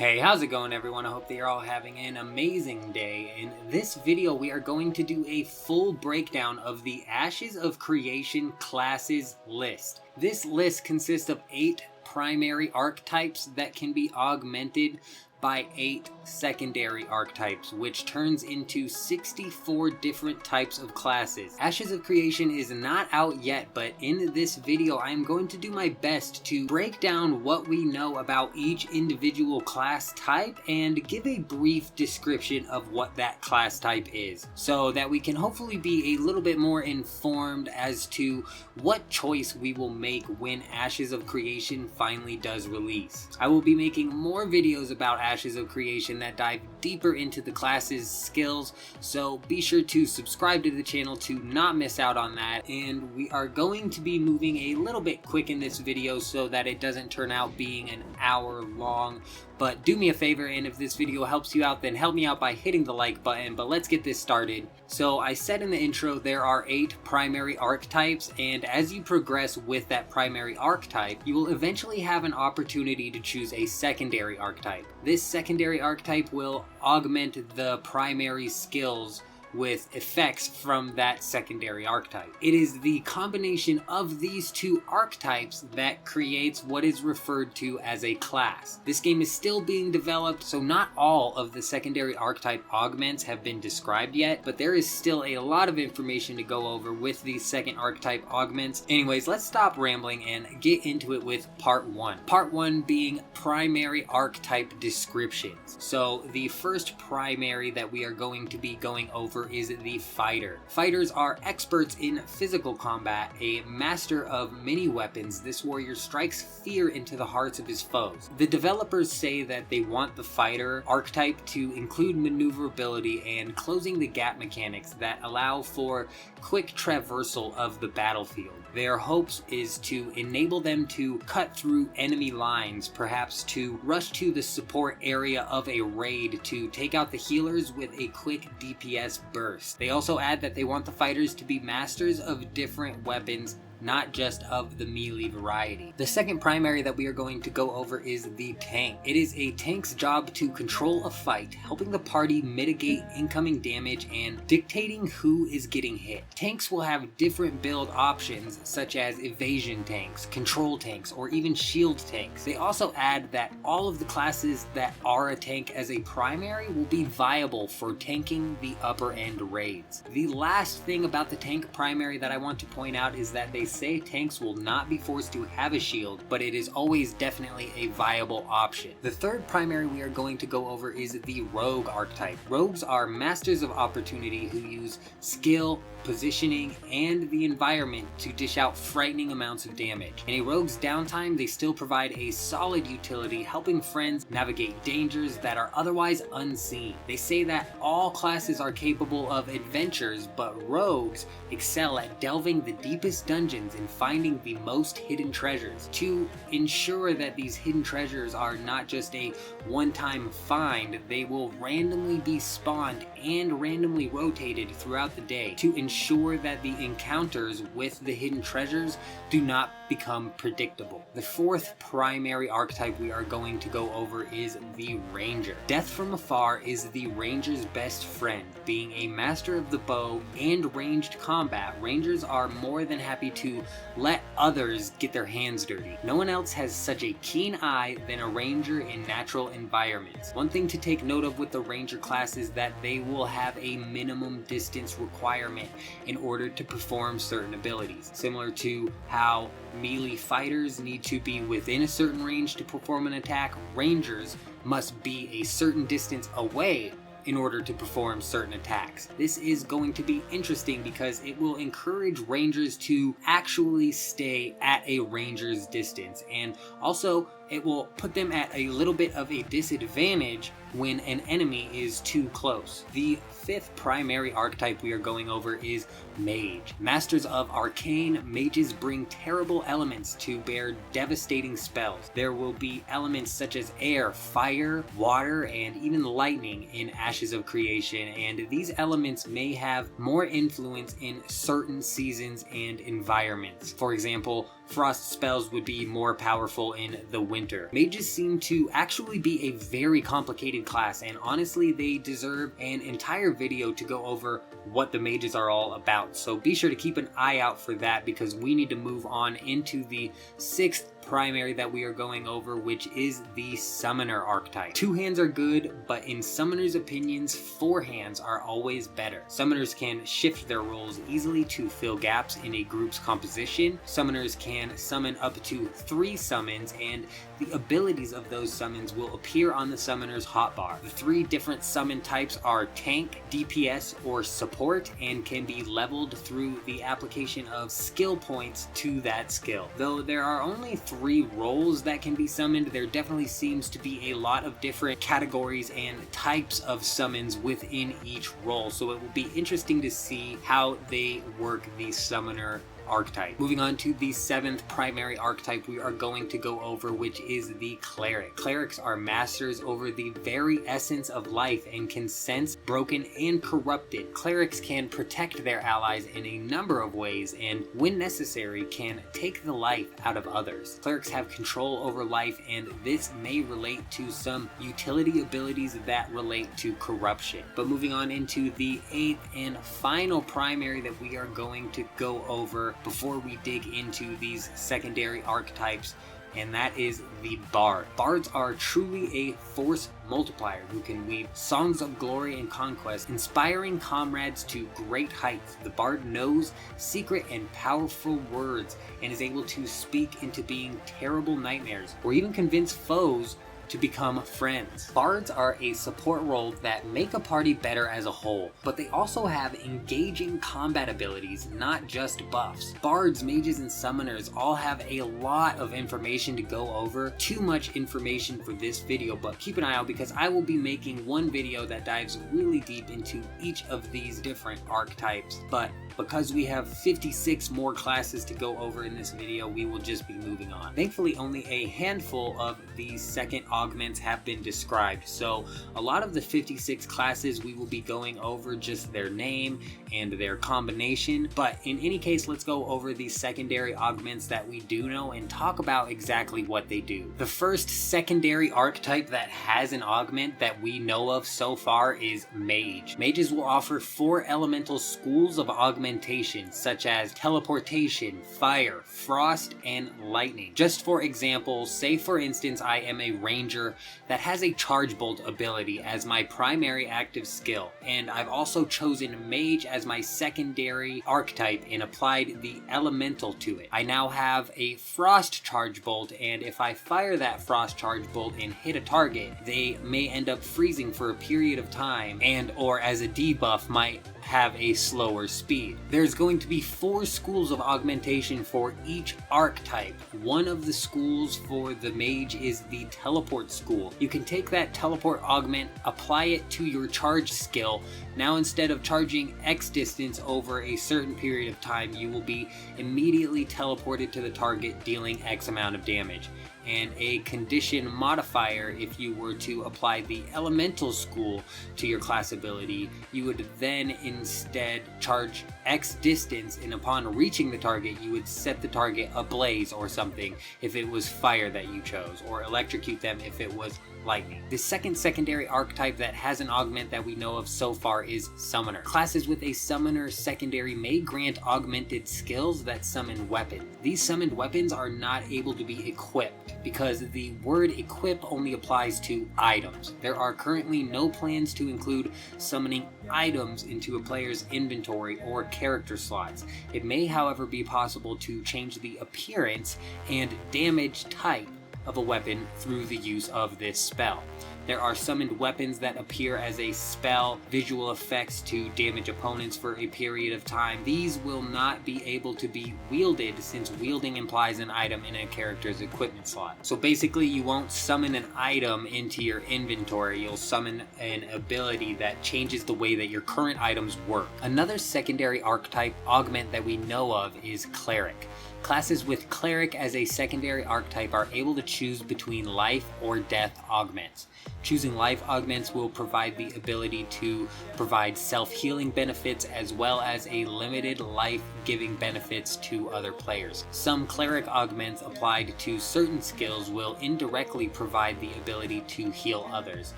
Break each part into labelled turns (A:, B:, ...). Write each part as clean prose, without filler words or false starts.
A: Hey, how's it going everyone? I hope that you're all having an amazing day. In this video, we are going to do a full breakdown of the Ashes of Creation classes list. This list consists of 8 primary archetypes that can be augmented by 8 secondary archetypes, which turns into 64 different types of classes. Ashes of Creation is not out yet, but in this video I am going to do my best to break down what we know about each individual class type and give a brief description of what that class type is, so that we can hopefully be a little bit more informed as to what choice we will make when Ashes of Creation finally does release. I will be making more videos about Ashes of Creation that dive deeper into the class's skills, so be sure to subscribe to the channel to not miss out on that. And we are going to be moving a little bit quick in this video so that it doesn't turn out being an hour long. But do me a favor, and if this video helps you out, then help me out by hitting the like button. But let's get this started. So I said in the intro there are 8 primary archetypes, and as you progress with that primary archetype, you will eventually have an opportunity to choose a secondary archetype. This secondary archetype will augment the primary skills with effects from that secondary archetype. It is the combination of these 2 archetypes that creates what is referred to as a class. This game is still being developed, so not all of the secondary archetype augments have been described yet, but there is still a lot of information to go over with these second archetype augments. Anyways, let's stop rambling and get into it with part 1. Part 1 being primary archetype descriptions. So the first primary that we are going to be going over is the fighter. Fighters are experts in physical combat, a master of many weapons. This warrior strikes fear into the hearts of his foes. The developers say that they want the fighter archetype to include maneuverability and closing the gap mechanics that allow for quick traversal of the battlefield. Their hopes is to enable them to cut through enemy lines, perhaps to rush to the support area of a raid to take out the healers with a quick DPS burst. They also add that they want the fighters to be masters of different weapons, not just of the melee variety. The second primary that we are going to go over is the tank. It is a tank's job to control a fight, helping the party mitigate incoming damage and dictating who is getting hit. Tanks will have different build options such as evasion tanks, control tanks, or even shield tanks. They also add that all of the classes that are a tank as a primary will be viable for tanking the upper end raids. The last thing about the tank primary that I want to point out is that they say tanks will not be forced to have a shield, but it is always definitely a viable option. The third primary we are going to go over is the rogue archetype. Rogues are masters of opportunity who use skill, positioning, and the environment to dish out frightening amounts of damage. In a rogue's downtime, they still provide a solid utility, helping friends navigate dangers that are otherwise unseen. They say that all classes are capable of adventures, but rogues excel at delving the deepest dungeons and finding the most hidden treasures. To ensure that these hidden treasures are not just a one-time find, they will randomly be spawned and randomly rotated throughout the day to ensure that the encounters with the hidden treasures do not become predictable. The fourth primary archetype we are going to go over is the ranger. Death from afar is the ranger's best friend. Being a master of the bow and ranged combat, rangers are more than happy to let others get their hands dirty. No one else has such a keen eye than a ranger in natural environments. One thing to take note of with the ranger class is that they will have a minimum distance requirement in order to perform certain abilities. Similar to how melee fighters need to be within a certain range to perform an attack, rangers must be a certain distance away in order to perform certain attacks. This is going to be interesting because it will encourage rangers to actually stay at a ranger's distance, and also it will put them at a little bit of a disadvantage when an enemy is too close. The fifth primary archetype we are going over is Mage. Masters of arcane, mages bring terrible elements to bear devastating spells. There will be elements such as air, fire, water, and even lightning in Ashes of Creation, and these elements may have more influence in certain seasons and environments. For example, frost spells would be more powerful in the winter. Mages seem to actually be a very complicated class, and honestly they deserve an entire video to go over what the mages are all about. So be sure to keep an eye out for that, because we need to move on into the 6th primary that we are going over, which is the summoner archetype. 2 hands are good, but in summoners' opinions, 4 hands are always better. Summoners can shift their roles easily to fill gaps in a group's composition. Summoners can summon up to 3 summons, and the abilities of those summons will appear on the summoner's hotbar. The 3 different summon types are tank, DPS, or support, and can be leveled through the application of skill points to that skill. Though there are only 3 roles that can be summoned, there definitely seems to be a lot of different categories and types of summons within each role, so it will be interesting to see how they work the summoner archetype. Moving on to the 7th primary archetype we are going to go over, which is the cleric. Clerics are masters over the very essence of life and can sense broken and corrupted. Clerics can protect their allies in a number of ways, and when necessary can take the life out of others. Clerics have control over life, and this may relate to some utility abilities that relate to corruption. But moving on into the 8th and final primary that we are going to go over before we dig into these secondary archetypes, and that is the Bard. Bards are truly a force multiplier who can weave songs of glory and conquest, inspiring comrades to great heights. The Bard knows secret and powerful words and is able to speak into being terrible nightmares, or even convince foes to become friends. Bards are a support role that make a party better as a whole, but they also have engaging combat abilities, not just buffs. Bards, mages, and summoners all have a lot of information to go over. Too much information for this video, but keep an eye out, because I will be making one video that dives really deep into each of these different archetypes. But because we have 56 more classes to go over in this video, we will just be moving on. Thankfully, only a handful of these second augments have been described, so a lot of the 56 classes we will be going over just their name and their combination. But in any case, let's go over the secondary augments that we do know and talk about exactly what they do. The first secondary archetype that has an augment that we know of so far is Mage. Mages will offer 4 elemental schools of augmentation, such as teleportation, fire, frost, and lightning. Just for example, say for instance I am a ranger that has a charge bolt ability as my primary active skill, and I've also chosen Mage as my secondary archetype and applied the elemental to it. I now have a frost charge bolt, and if I fire that frost charge bolt and hit a target, they may end up freezing for a period of time, and or as a debuff might have a slower speed. There's going to be 4 schools of augmentation for each archetype. One of the schools for the mage is the teleport school. You can take that teleport augment, apply it to your charge skill. Now instead of charging X distance over a certain period of time, you will be immediately teleported to the target, dealing X amount of damage. And a condition modifier, if you were to apply the elemental school to your class ability, you would then instead charge X distance, and upon reaching the target you would set the target ablaze or something if it was fire that you chose, or electrocute them if it was lightning. The second secondary archetype that has an augment that we know of so far is Summoner. Classes with a Summoner secondary may grant augmented skills that summon weapons. These summoned weapons are not able to be equipped, because the word equip only applies to items. There are currently no plans to include summoning items into a player's inventory or character slots. It may, however, be possible to change the appearance and damage type of a weapon through the use of this spell. There are summoned weapons that appear as a spell, visual effects to damage opponents for a period of time. These will not be able to be wielded, since wielding implies an item in a character's equipment slot. So basically you won't summon an item into your inventory, you'll summon an ability that changes the way that your current items work. Another secondary archetype augment that we know of is Cleric. Classes with Cleric as a secondary archetype are able to choose between life or death augments. Choosing life augments will provide the ability to provide self-healing benefits as well as a limited life-giving benefits to other players. Some cleric augments applied to certain skills will indirectly provide the ability to heal others.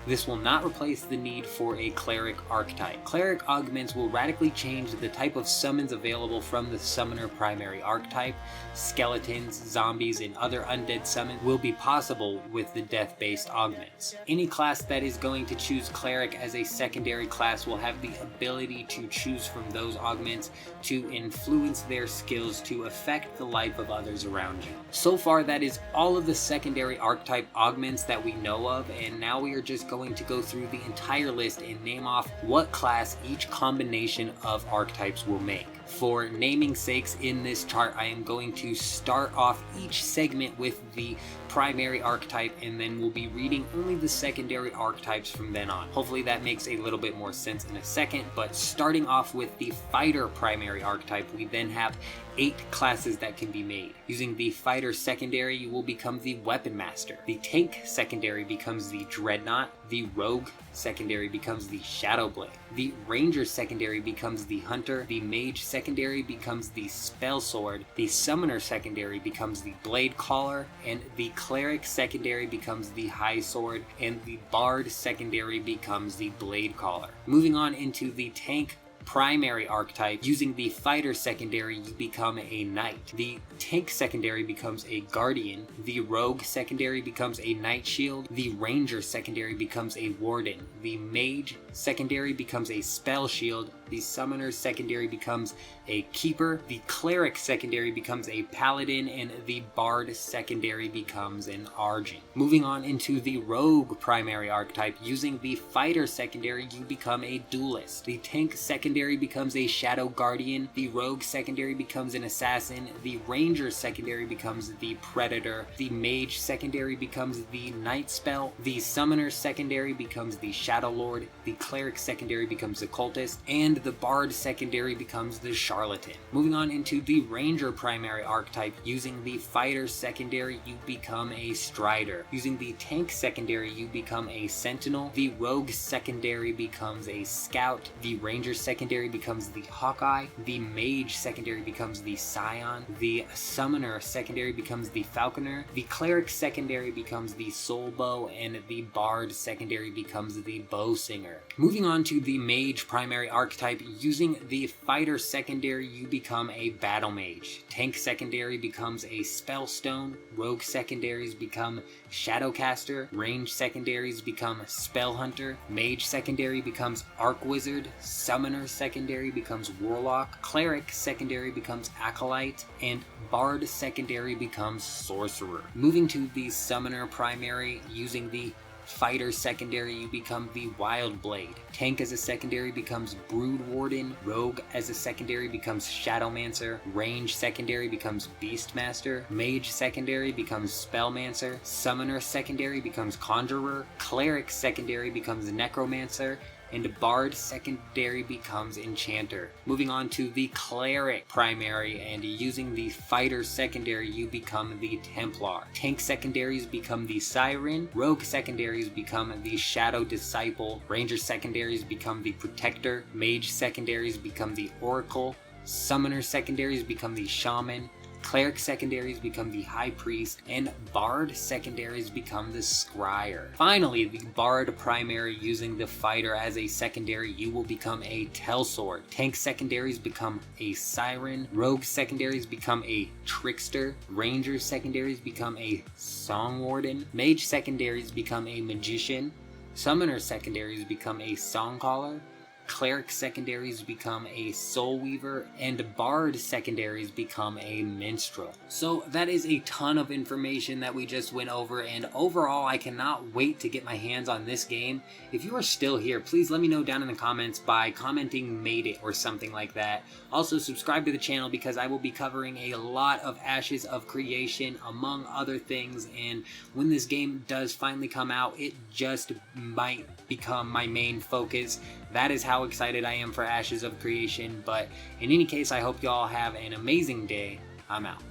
A: This will not replace the need for a cleric archetype. Cleric augments will radically change the type of summons available from the summoner primary archetype. Skeletons, zombies, and other undead summons will be possible with the death-based augments. Any class that is going to choose cleric as a secondary class will have the ability to choose from those augments to influence their skills to affect the life of others around you. So far, that is all of the secondary archetype augments that we know of, and now we are just going to go through the entire list and name off what class each combination of archetypes will make. For naming sakes in this chart, I am going to start off each segment with the primary archetype, and then we'll be reading only the secondary archetypes from then on. Hopefully that makes a little bit more sense in a second, but starting off with the fighter primary archetype, we then have 8 classes that can be made. Using the fighter secondary, you will become the weapon master. The tank secondary becomes the dreadnought. The rogue secondary becomes the shadow blade. The ranger secondary becomes the hunter. The mage secondary becomes the spell sword. The summoner secondary becomes the blade caller, and the cleric secondary becomes the high sword, and the bard secondary becomes the blade caller. Moving on into the tank primary archetype, using the fighter secondary, you become a knight. The tank secondary becomes a guardian. The rogue secondary becomes a knight shield. The ranger secondary becomes a warden. The mage secondary becomes a spell shield. The summoner secondary becomes a keeper. The cleric secondary becomes a paladin, and the bard secondary becomes an argent. Moving on into the rogue primary archetype, using the fighter secondary, you become a duelist. The tank secondary becomes a shadow guardian. The rogue secondary becomes an assassin. The ranger secondary becomes the predator. The mage secondary becomes the night spell. The summoner secondary becomes the shadow lord. The cleric secondary becomes the cultist, and the bard secondary becomes the charlatan. Moving on into the ranger primary archetype, using the fighter secondary, you become a strider. Using the tank secondary, you become a sentinel. The rogue secondary becomes a scout. The ranger secondary becomes the hawkeye. The mage secondary becomes the scion. The summoner secondary becomes the falconer. The cleric secondary becomes the soul bow, and the bard secondary becomes the bow singer. Moving on to the mage primary archetype, using the fighter secondary, you become a battle mage. Tank secondary becomes a spell stone. Rogue secondaries become shadowcaster. Range secondaries become spell hunter. Mage secondary becomes arc wizard. Summoner secondary becomes warlock. Cleric secondary becomes acolyte, and bard secondary becomes sorcerer. Moving to the summoner primary, using the fighter secondary, you become the wild blade. Tank as a secondary becomes brood warden. Rogue as a secondary becomes shadowmancer. Range secondary becomes beastmaster. Mage secondary becomes spellmancer. Summoner secondary becomes conjurer. Cleric secondary becomes necromancer, and bard secondary becomes enchanter. Moving on to the cleric primary, and using the fighter secondary, you become the templar. Tank secondaries become the siren. Rogue secondaries become the shadow disciple. Ranger secondaries become the protector. Mage secondaries become the oracle. Summoner secondaries become the shaman. Cleric secondaries become the high priest, and bard secondaries become the scryer. Finally, the bard primary, using the fighter as a secondary, you will become a tellsword. Tank secondaries become a siren. Rogue secondaries become a trickster. Ranger secondaries become a song warden. Mage secondaries become a magician. Summoner secondaries become a songcaller. Cleric secondaries become a soul weaver, and bard secondaries become a minstrel. So that is a ton of information that we just went over, and overall I cannot wait to get my hands on this game. If you are still here, please let me know down in the comments by commenting "made it" or something like that. Also subscribe to the channel because I will be covering a lot of Ashes of Creation among other things, and when this game does finally come out, it just might become my main focus. That is how excited I am for Ashes of Creation, but in any case, I hope you all have an amazing day. I'm out.